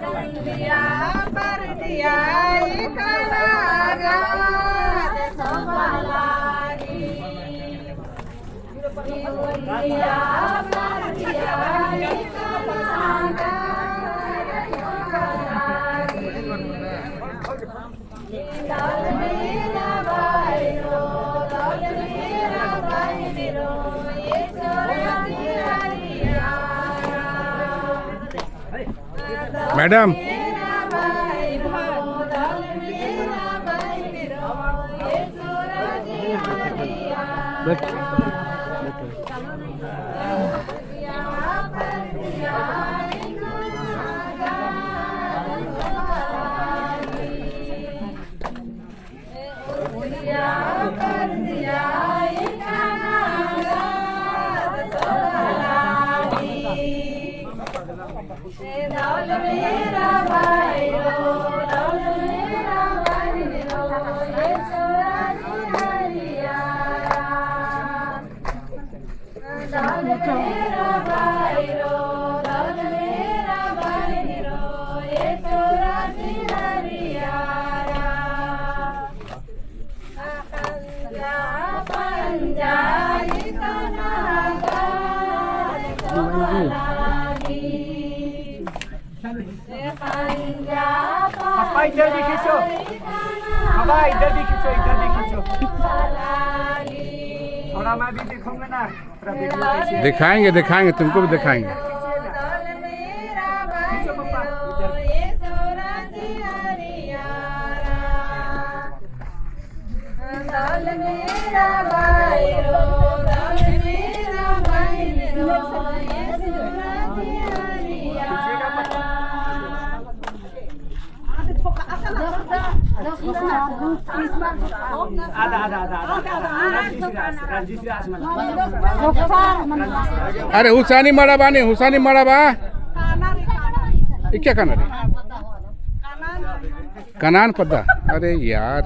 दिया पर दिया एक रागात संभालागी दिया पर दिया एक रागात संभालागी दाल मेरा भाई रो दाल मेरा भाई रो ये सोरानी हरिया मैडम दाल मेरा भाई रो दाल मेरा भाई रो ये सोरानी हरिया दाल मेरा भाई रो दाल मेरा भाई रो ये सोरानी हरिया पंजा पापा इधर भी खींचो, पापा इधर भी खींचो, इधर भी खींचो। थोड़ा मैं भी दिखाऊंगा ना। दिखाएंगे दिखाएंगे तुमको भी दिखाएंगे। खींचो पापा इधर। दाल मेरा भाई रो दाल मेरा भाई रो ये सोरानी हरिया आधा आधा आधा अरे हुसानी मराबा नहीं हुसानी मराबा ये क्या खाना रे कनान पता अरे यार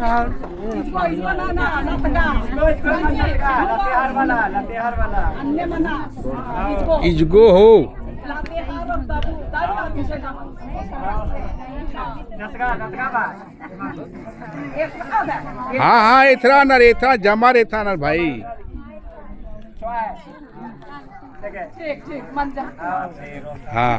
हाँ इजगो हो हाँ हाँ इतना ना रे इतना जमा रे था ना भाई ठीक ठीक मन जा हाँ